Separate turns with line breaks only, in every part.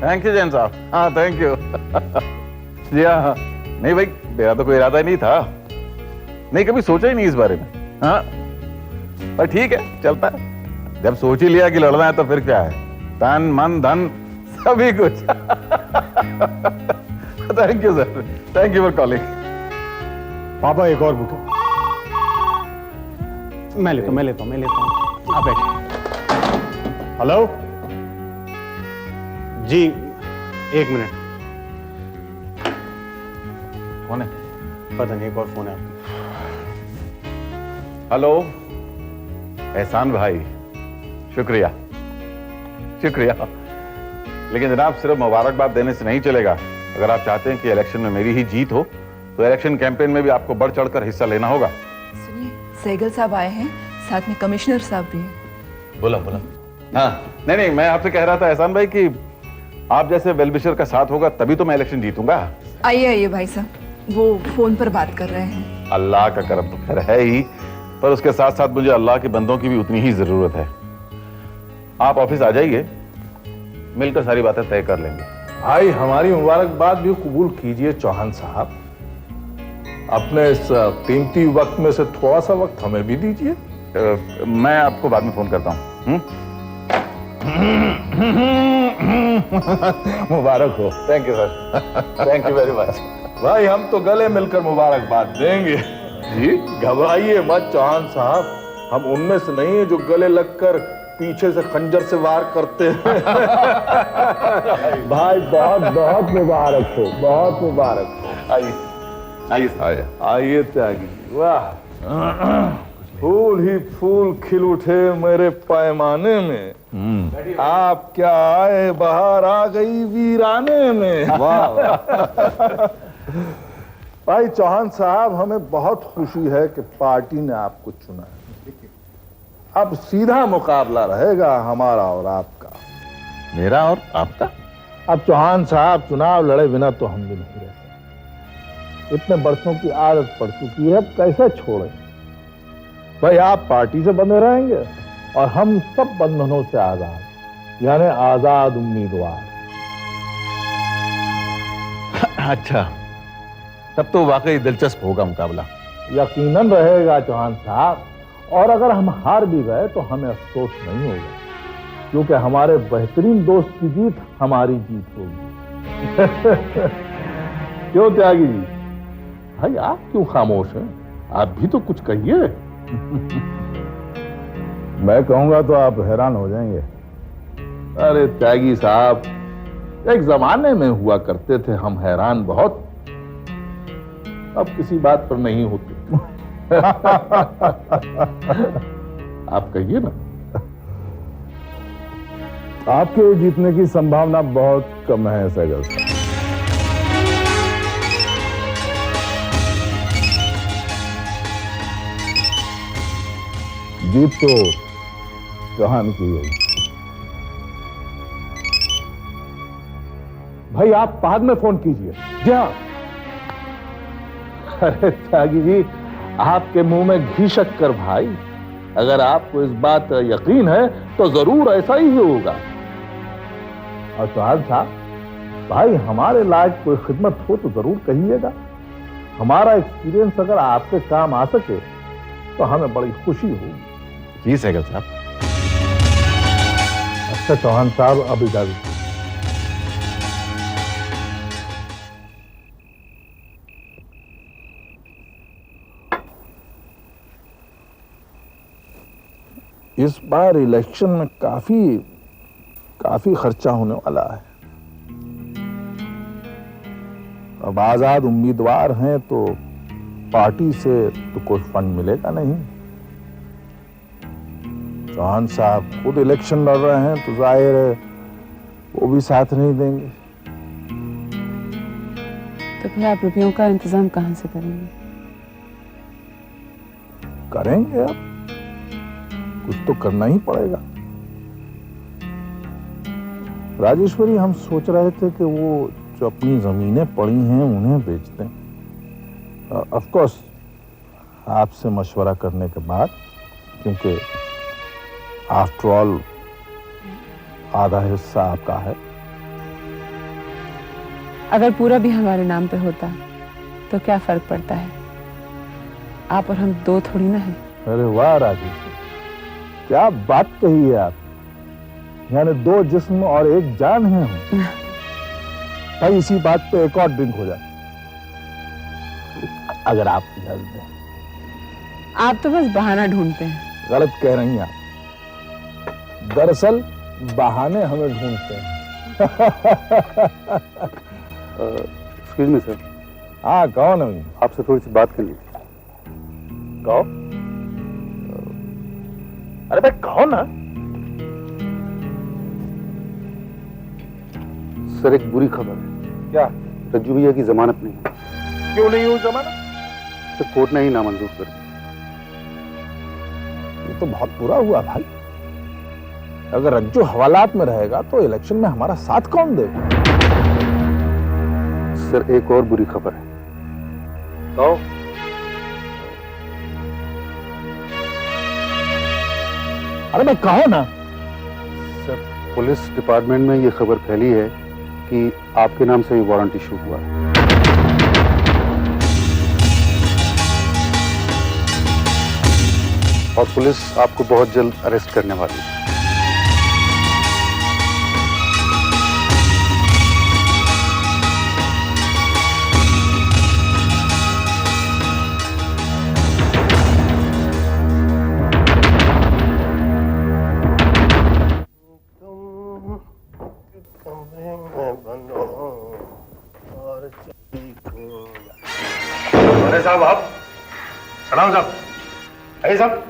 Thank you Jain साहब। हाँ thank you. जी हाँ, नहीं भाई मेरा तो कोई इरादा ही नहीं था, नहीं कभी सोचा ही नहीं इस बारे में। हाँ पर ठीक है, चलता है। जब सोच ही लिया कि लड़ना है तो फिर क्या है, तन मन धन सभी कुछ। Thank you sir, thank you for calling.
पापा एक और बुक। मैं लेता हूँ। आप बैठिए। हेलो जी, 1 मिनट।
कौन है?
पता नहीं, एक और फोन है आपका।
हेलो एहसान भाई, शुक्रिया शुक्रिया। लेकिन जनाब सिर्फ मुबारकबाद देने से नहीं चलेगा। अगर आप चाहते हैं कि इलेक्शन में मेरी ही जीत हो तो इलेक्शन कैंपेन में भी आपको बढ़ चढ़कर हिस्सा लेना होगा।
सुनिए, सहगल साहब आए हैं, साथ में कमिश्नर साहब भी हैं।
बोला। हाँ नहीं मैं आपसे कह रहा था एहसान भाई कि आप जैसे वेलविशर का साथ होगा तभी तो मैं इलेक्शन जीतूंगा।
आइए भाई साहब, वो फोन पर बात कर रहे हैं।
अल्लाह का करम तो खैर है ही, पर उसके साथ साथ मुझे अल्लाह के बंदों की भी उतनी ही जरूरत है। आप ऑफिस आ जाइए, मिलकर सारी बातें तय कर लेंगे।
भाई हमारी मुबारकबाद भी कबूल कीजिए चौहान साहब। अपने इस कीमती वक्त में से थोड़ा सा वक्त हमें भी दीजिए।
मैं आपको बाद में फोन करता हूँ।
मुबारक हो।
Thank you sir, thank you very much.
भाई हम तो गले मिलकर मुबारकबाद देंगे।
जी
घबराइए मत चौहान साहब, हम उनमें से नहीं है जो गले लगकर पीछे से खंजर से वार करते हैं। भाई बहुत बहुत मुबारक हो, बहुत मुबारक हो।
आइए
आइए त्यागी जी, वाह फूल ही फूल खिल उठे मेरे पैमाने में। आप क्या आए, बहार आ गई वीराने में। वाह भाई चौहान साहब, हमें बहुत खुशी है कि पार्टी ने आपको चुना है। अब सीधा मुकाबला रहेगा हमारा और आपका।
मेरा और आपका?
अब चौहान साहब चुनाव लड़े बिना तो हम भी नहीं रह सकते। इतने बरसों की आदत पड़ चुकी है, अब कैसे छोड़े। भाई आप पार्टी से बंधे रहेंगे और हम सब बंधनों से आजाद, यानी आजाद उम्मीदवार।
अच्छा, तब तो वाकई दिलचस्प होगा मुकाबला।
यकीनन रहेगा चौहान साहब, और अगर हम हार भी गए तो हमें अफसोस नहीं होगा, क्योंकि हमारे बेहतरीन दोस्त की जीत हमारी जीत होगी। क्यों त्यागी जी? भाई आप क्यों खामोश हैं? आप भी तो कुछ कहिए। मैं कहूंगा तो आप हैरान हो जाएंगे। अरे त्यागी साहब, एक जमाने में हुआ करते थे हम हैरान बहुत, अब किसी बात पर नहीं होते। आप कहिए ना। आपके जीतने की संभावना बहुत कम है सहगल साहब। जीत तो चौहान की है। भाई आप बाद में फोन कीजिए। जी हाँ। अरे त्यागी जी, आपके मुंह में घी शक्कर भाई। अगर आपको इस बात का यकीन है तो जरूर ऐसा ही होगा। और चौहान साहब, भाई हमारे लायक कोई खिदमत हो तो जरूर कहिएगा। हमारा एक्सपीरियंस अगर आपके काम आ सके तो हमें बड़ी खुशी होगी।
जी सहगल साहब।
अच्छा चौहान साहब, अब इजाजत। इस बार इलेक्शन में काफी खर्चा होने वाला है। अब आजाद उम्मीदवार हैं तो पार्टी से तो कोई फंड मिलेगा नहीं। चौहान साहब खुद इलेक्शन लड़ रहे हैं तो जाहिर है वो भी साथ नहीं देंगे।
तो फिर आप रुपयों का इंतजाम कहां से करेंगे?
करेंगे, अब कुछ तो करना ही पड़ेगा। राजेश्वरी, हम सोच रहे थे कि वो जो अपनी जमीनें पड़ी हैं उन्हें बेच दें। ऑफ कोर्स आपसे मशवरा करने के बाद, क्योंकि आफ्टर ऑल आधा हिस्सा आपका है।
अगर पूरा भी हमारे नाम पे होता तो क्या फर्क पड़ता है? आप और हम दो थोड़ी ना हैं।
अरे वाह राजेश, क्या बात कही है आप। यानी दो जिस्म और एक जान है हम। भाई इसी बात पे एक और ड्रिंक हो जाए, अगर आप इजाजत दें।
आप तो बस बहाना ढूंढते हैं।
गलत कह रही हैं आप। दरअसल बहाने हमें ढूंढते हैं।
एक्सक्यूज मी सर,
हाँ कहो नवीन,
आपसे थोड़ी सी बात करनी थी।
कहो। अरे भाई कहो ना।
सर एक बुरी खबर है।
क्या?
रज्जू भैया की जमानत नहीं है।
क्यों नहीं हुई जमानत?
सर कोर्ट ने ही नामंजूर कर दी।
ये तो बहुत बुरा हुआ भाई। अगर रज्जू हवालात में रहेगा तो इलेक्शन में हमारा साथ कौन देगा?
सर एक और बुरी खबर है।
कहो। अरे मैं कहो ना।
सर पुलिस डिपार्टमेंट में ये खबर फैली है कि आपके नाम से ही वारंट इशू हुआ है। और पुलिस आपको बहुत जल्द अरेस्ट करने वाली है।
अरे साहब, आप सलाम साहब। अरे साहब,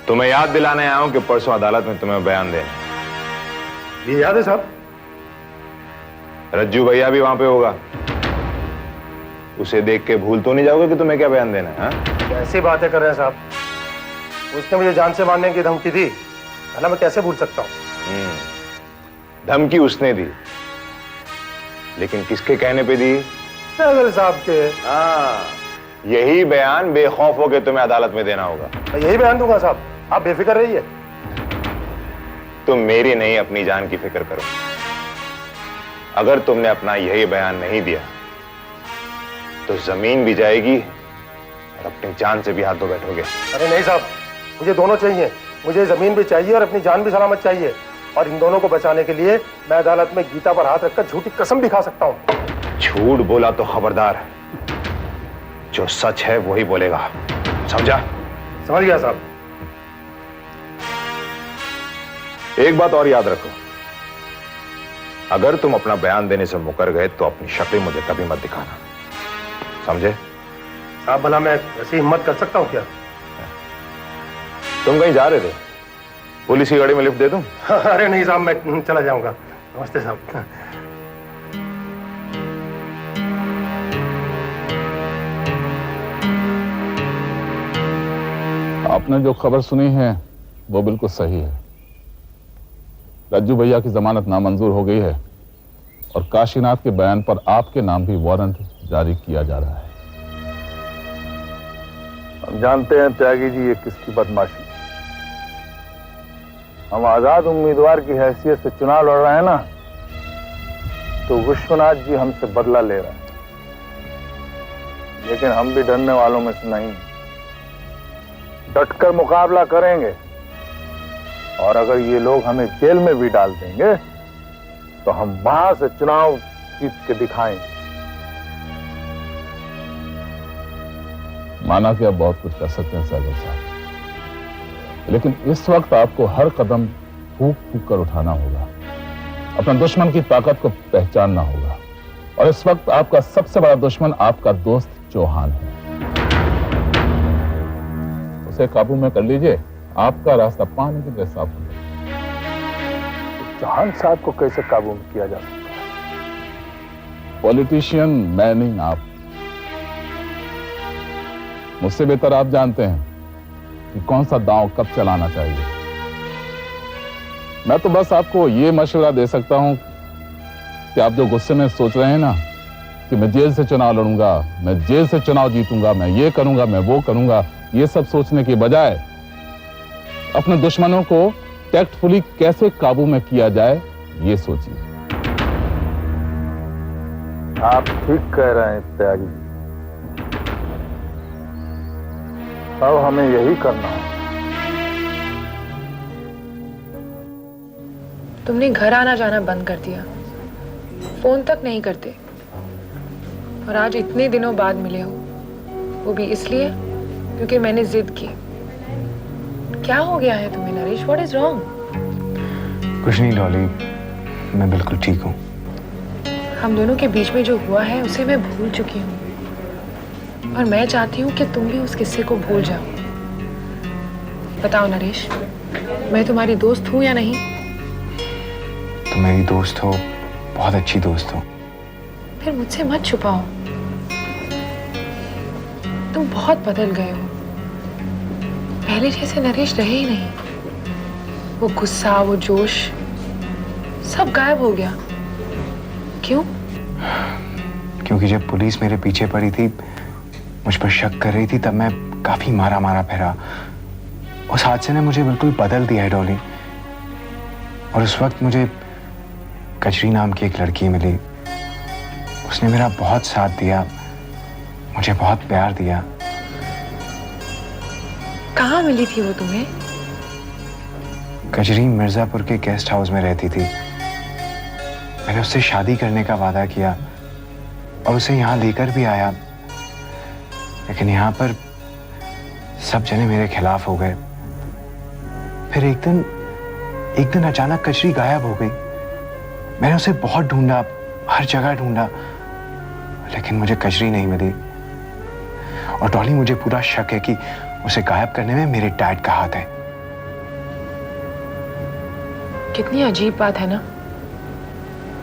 तुम्हें याद दिलाने आया हूं कि परसों अदालत में तुम्हें बयान देना।
ये याद है साहब?
रज्जू भैया भी वहां पे होगा। उसे देख के भूल तो नहीं जाओगे कि तुम्हें क्या बयान देना है?
कैसी बातें कर रहे हैं साहब? उसने मुझे जान से मारने की धमकी दी, है ना, मैं कैसे भूल सकता हूँ?
धमकी उसने दी, लेकिन किसके कहने पे दी?
सैगल साहब के।
हाँ, यही बयान बेखौफ होकर तुम्हें अदालत में देना होगा।
मैं यही बयान दूंगा साहब, आप बेफिक्र रहिए।
तुम मेरी नहीं अपनी जान की फिक्र करो। अगर तुमने अपना यही बयान नहीं दिया तो जमीन भी जाएगी और अपनी जान से भी हाथ धो बैठोगे।
अरे नहीं साहब, मुझे दोनों चाहिए। मुझे जमीन भी चाहिए और अपनी जान भी सलामत चाहिए। और इन दोनों को बचाने के लिए मैं अदालत में गीता पर हाथ रखकर झूठी कसम भी खा सकता हूँ।
झूठ बोला तो खबरदार, जो सच है वही बोलेगा, समझा?
समझ गया साहब।
एक बात और याद रखो, अगर तुम अपना बयान देने से मुकर गए तो अपनी शक्ल मुझे कभी मत दिखाना, समझे?
साहब भला मैं ऐसी हिम्मत कर सकता हूँ क्या?
तुम कहीं जा रहे थे? पुलिस की गाड़ी में लिफ्ट दे दूं?
अरे नहीं साहब, मैं चला जाऊंगा। नमस्ते साहब।
आपने जो खबर सुनी है वो बिल्कुल सही है। रज्जू भैया की जमानत नामंजूर हो गई है और काशीनाथ के बयान पर आपके नाम भी वारंट जारी किया जा रहा है।
हम जानते हैं त्यागी जी ये किसकी बदमाशी। हम आजाद उम्मीदवार की हैसियत से चुनाव लड़ रहे हैं ना, तो विश्वनाथ जी हमसे बदला ले रहे हैं। लेकिन हम भी डरने वालों में से नहीं, डटकर मुकाबला करेंगे। और अगर ये लोग हमें जेल में भी डाल देंगे तो हम वहां से चुनाव जीत के दिखाएंगे।
माना कि आप बहुत कुछ कर सकते हैं सैगल साहब, लेकिन इस वक्त आपको हर कदम फूंक फूंक कर उठाना होगा। अपने दुश्मन की ताकत को पहचानना होगा। और इस वक्त आपका सबसे बड़ा दुश्मन आपका दोस्त चौहान है। उसे काबू में कर लीजिए, आपका रास्ता पानी की तरह साफ हो जाएगा।
चौहान साहब को कैसे काबू में किया जा सकता है?
पॉलिटिशियन मैं नहीं, आप। मुझसे बेहतर आप जानते हैं कि कौन सा दांव कब चलाना चाहिए। मैं तो बस आपको ये मशवरा दे सकता हूं कि आप जो गुस्से में सोच रहे हैं ना कि मैं जेल से चुनाव लड़ूंगा, मैं जेल से चुनाव जीतूंगा, मैं ये करूंगा, मैं वो करूंगा, ये सब सोचने के बजाय अपने दुश्मनों को टैक्टफुली कैसे काबू में किया जाए ये सोचिए।
आप ठीक कह रहे हैं त्यागी। अब हमें यही करना है।
तुमने घर आना जाना बंद कर दिया, फोन तक नहीं करते, और आज इतने दिनों बाद मिले हो, वो भी इसलिए क्योंकि मैंने जिद की। क्या हो गया है तुम्हें नरेश? What is wrong?
कुछ नहीं डॉली, मैं बिल्कुल ठीक हूँ।
हम दोनों के बीच में जो हुआ है उसे मैं भूल चुकी हूँ, और मैं चाहती हूँ कि तुम भी उस किस्से को भूल जाओ। बताओ नरेश, मैं तुम्हारी दोस्त हूँ या नहीं?
तुम मेरी दोस्त हो, बहुत अच्छी दोस्त हो।
फिर मुझसे मत छुपाओ। तुम बहुत बदल गए हो, पहले जैसे नरेश रहे ही नहीं। वो गुस्सा, वो जोश सब गायब हो गया। क्यों?
क्योंकि जब पुलिस मेरे पीछे पड़ी थी, मुझ पर शक कर रही थी, तब मैं काफी मारा मारा फिरा। उस हादसे ने मुझे बिल्कुल बदल दिया है डॉली। और उस वक्त मुझे कजरी नाम की एक लड़की मिली। उसने मेरा बहुत साथ दिया, मुझे बहुत प्यार दिया।
कहाँ मिली थी वो तुम्हें?
कजरी मिर्जापुर के गेस्ट हाउस में रहती थी। मैंने उससे शादी करने का वादा किया और उसे यहाँ लेकर भी आया, लेकिन यहाँ पर सब जने मेरे खिलाफ हो गए। फिर एक दिन अचानक कजरी गायब हो गई। मैंने उसे बहुत ढूंढा, हर जगह ढूंढा, लेकिन मुझे कजरी नहीं मिली। और डॉली, मुझे पूरा शक है कि उसे गायब करने में मेरे डैड का हाथ है।
कितनी अजीब बात है ना।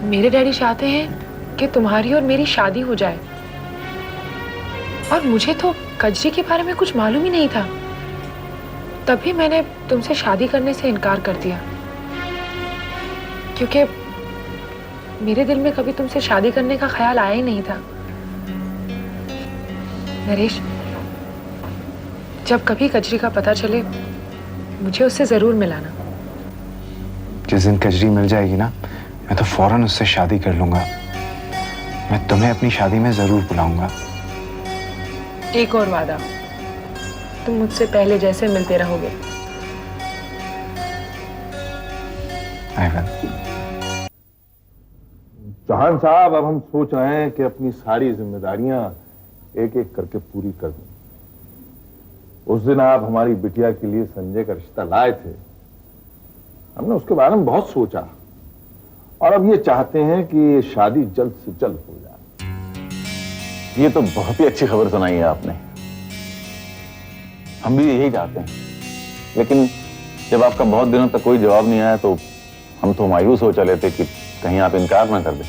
मेरे डैडी चाहते हैं कि तुम्हारी और मेरी शादी हो जाए, और मुझे तो कजरी के बारे में कुछ मालूम ही नहीं था। तभी मैंने तुमसे शादी करने से इनकार कर दिया, क्योंकि मेरे दिल में कभी तुमसे शादी करने का ख्याल आया ही नहीं था। नरेश, जब कभी कजरी का पता चले, मुझे उससे जरूर मिलाना।
जिस दिन कजरी मिल जाएगी ना, मैं तो फौरन उससे शादी कर लूंगा। मैं तुम्हें अपनी शादी में जरूर बुलाऊंगा।
एक और वादा, तुम मुझसे पहले जैसे मिलते रहोगे।
I will.
चौहान साहब, अब हम सोच रहे हैं कि अपनी सारी जिम्मेदारियां एक एक करके पूरी कर दें। उस दिन आप हमारी बिटिया के लिए संजय का रिश्ता लाए थे। हमने उसके बारे में बहुत सोचा, और अब ये चाहते हैं कि ये शादी जल्द से जल्द हो जाए।
ये तो बहुत ही अच्छी खबर सुनाई है आपने। हम भी यही चाहते हैं, लेकिन जब आपका बहुत दिनों तक कोई जवाब नहीं आया तो हम तो मायूस हो चले थे कि कहीं आप इनकार ना कर दें।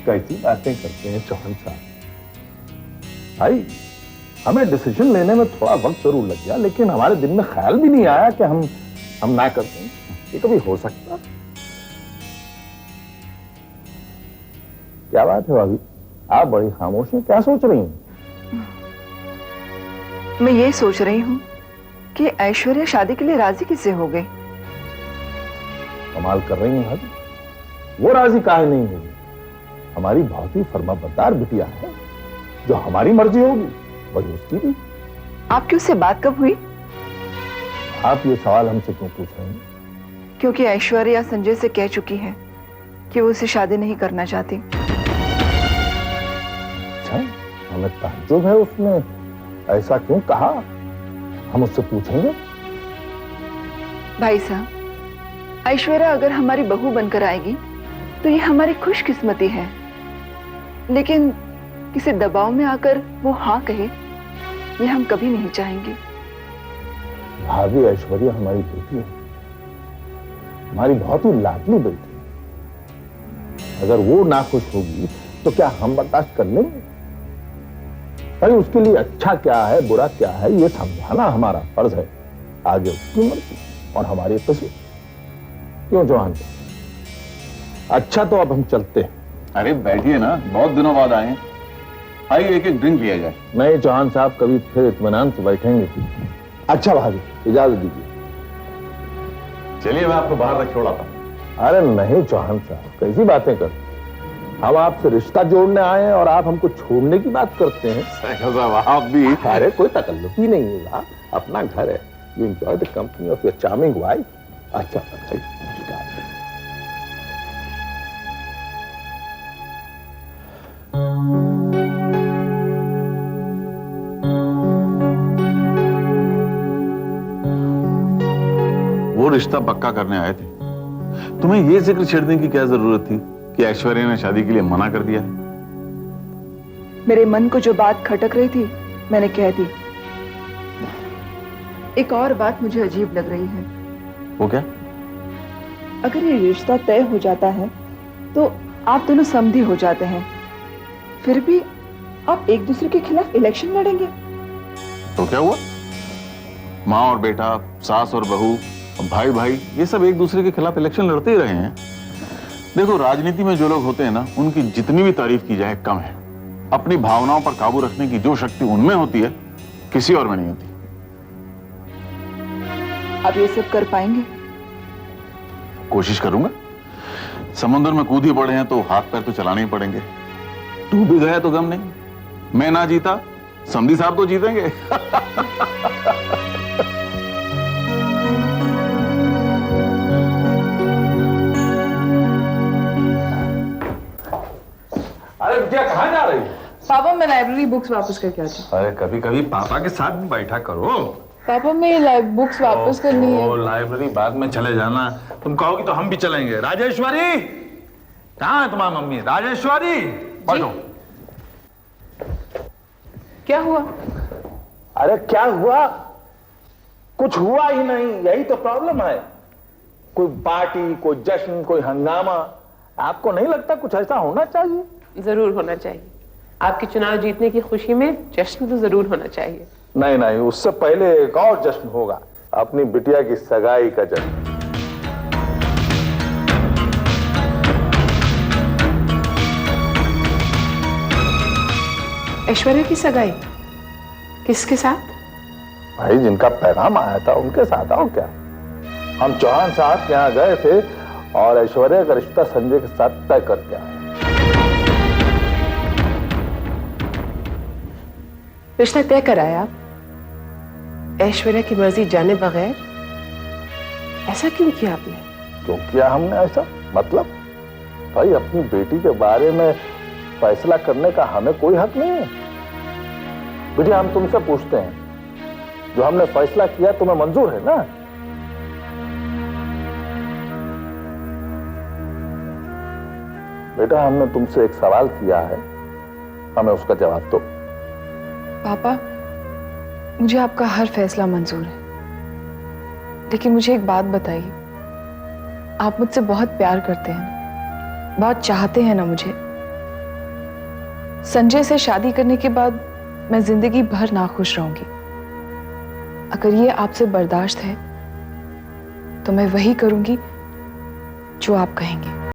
कैसी बातें करते हैं चौहान साहब? भाई, हमें डिसीजन लेने में थोड़ा वक्त जरूर लग गया, लेकिन हमारे दिल में ख्याल भी नहीं आया कि हम ना करते हैं। ये कभी हो सकता? क्या बात है भाभी, आप बड़ी खामोश हैं, क्या सोच रही हैं?
मैं ये सोच रही हूँ कि ऐश्वर्या शादी के लिए राजी किससे हो गई।
कमाल कर रही हैं भाभी, वो राजी काहे नहीं होगी? हमारी बहुत ही फर्माबरदार बिटिया है, जो हमारी मर्जी होगी वही उसकी भी।
आपकी उससे बात कब हुई?
आप ये सवाल हमसे क्यों पूछ रहे हैं?
क्योंकि ऐश्वर्या संजय से कह चुकी है कि वो उसे शादी नहीं करना चाहती।
अच्छा, हमें ताज्जुब है उसने ऐसा क्यों कहा। हम उससे पूछेंगे।
भाई साहब, ऐश्वर्या अगर हमारी बहू बनकर आएगी तो ये हमारी खुशकिस्मती है, लेकिन किसी दबाव में आकर वो हाँ कहे, ये हम कभी नहीं चाहेंगे।
भाभी, ऐश्वर्या हमारी बेटी है, हमारी बहुत ही लाडली बेटी। अगर वो नाखुश होगी तो क्या हम बर्दाश्त कर लेंगे? भाई, उसके लिए अच्छा क्या है बुरा क्या है ये समझाना हमारा फर्ज है। आगे उसकी मर्जी और हमारी किस्मत। क्यों चौहान? अच्छा, तो अब हम चलते हैं।
अरे बैठिए ना, बहुत दिनों बाद आए हैं। आइए एक एक ड्रिंक लिया जाए।
नहीं चौहान साहब, कभी फिर इत्मीनान से बैठेंगे। अच्छा भाभी, इजाजत दीजिए।
चलिए, मैं आपको बाहर रख छोड़ा था।
अरे नहीं चौहान साहब, कैसी बातें कर। हम आपसे रिश्ता जोड़ने आए हैं और आप हमको छोड़ने की बात करते हैं।
साहब आप भी।
अरे कोई तकल्लुफ़ ही नहीं होगा, अपना घर है। You enjoy the company of your charming wife. अच्छा बताइए।
वो रिश्ता पक्का करने आए थे, तुम्हें ये जिक्र छेड़ने की क्या जरूरत थी कि ऐश्वर्या ने शादी के लिए मना कर दिया है?
मेरे मन को जो बात खटक रही थी मैंने कह दी। एक और बात मुझे अजीब लग रही है।
वो क्या?
अगर ये रिश्ता तय हो जाता है तो आप दोनों समधी हो जाते हैं, फिर भी आप एक दूसरे के खिलाफ इलेक्शन लड़ेंगे।
तो क्या हुआ? माँ और बेटा, सास और बहू, भाई भाई, ये सब एक दूसरे के खिलाफ इलेक्शन लड़ते ही रहे हैं। देखो, राजनीति में जो लोग होते हैं ना, उनकी जितनी भी तारीफ की जाए कम है। अपनी भावनाओं पर काबू रखने की जो शक्ति उनमें होती है, किसी और में नहीं होती।
आप ये सब कर पाएंगे?
कोशिश करूंगा। समुद्र में कूद ही पड़े हैं तो हाथ पैर तो चलाने ही पड़ेंगे। डूब भी गया तो गम नहीं। मैं ना जीता, समधी साहब तो जीतेंगे।
अरे बिटिया कहाँ जा रही है?
पापा मैं लाइब्रेरी बुक्स वापस करके आती हूँ।
अरे कभी कभी पापा के साथ भी बैठा करो।
पापा मैं बुक्स वापस करनी है।
लाइब्रेरी बाद में चले जाना। तुम कहोगी तो हम भी चलेंगे। राजेश्वरी, कहाँ है तुम्हारी मम्मी? राजेश्वरी, बैठो।
क्या हुआ?
अरे क्या हुआ? कुछ हुआ ही नहीं, यही तो प्रॉब्लम है। कोई पार्टी, कोई जश्न, कोई हंगामा, आपको नहीं लगता कुछ ऐसा होना चाहिए?
जरूर होना चाहिए। आपके चुनाव जीतने की खुशी में जश्न तो जरूर होना चाहिए।
नहीं नहीं, उससे पहले एक और जश्न होगा, अपनी बिटिया की सगाई का जश्न।
ऐश्वर्या की सगाई किसके साथ?
भाई जिनका पैगाम आया था उनके साथ। आओ क्या, हम चौहान साहब के यहाँ गए थे और ऐश्वर्या का रिश्ता संजय के साथ तय करके आए।
रिश्ता तय कराया आप? ऐश्वर्या की मर्जी जाने बगैर? ऐसा क्यों किया आपने?
क्यों किया हमने ऐसा? मतलब भाई अपनी बेटी के बारे में फैसला करने का हमें कोई हक नहीं है। बेटी हम तुमसे पूछते हैं, जो हमने फैसला किया तुम्हें मंजूर है ना? बेटा हमने तुमसे एक सवाल किया है, हमें उसका जवाब दो।
पापा, मुझे आपका हर फैसला मंजूर है, लेकिन मुझे एक बात बताइए, आप मुझसे बहुत प्यार करते हैं, बहुत चाहते हैं ना मुझे? संजय से शादी करने के बाद मैं जिंदगी भर नाखुश रहूंगी। अगर ये आपसे बर्दाश्त है तो मैं वही करूंगी जो आप कहेंगे।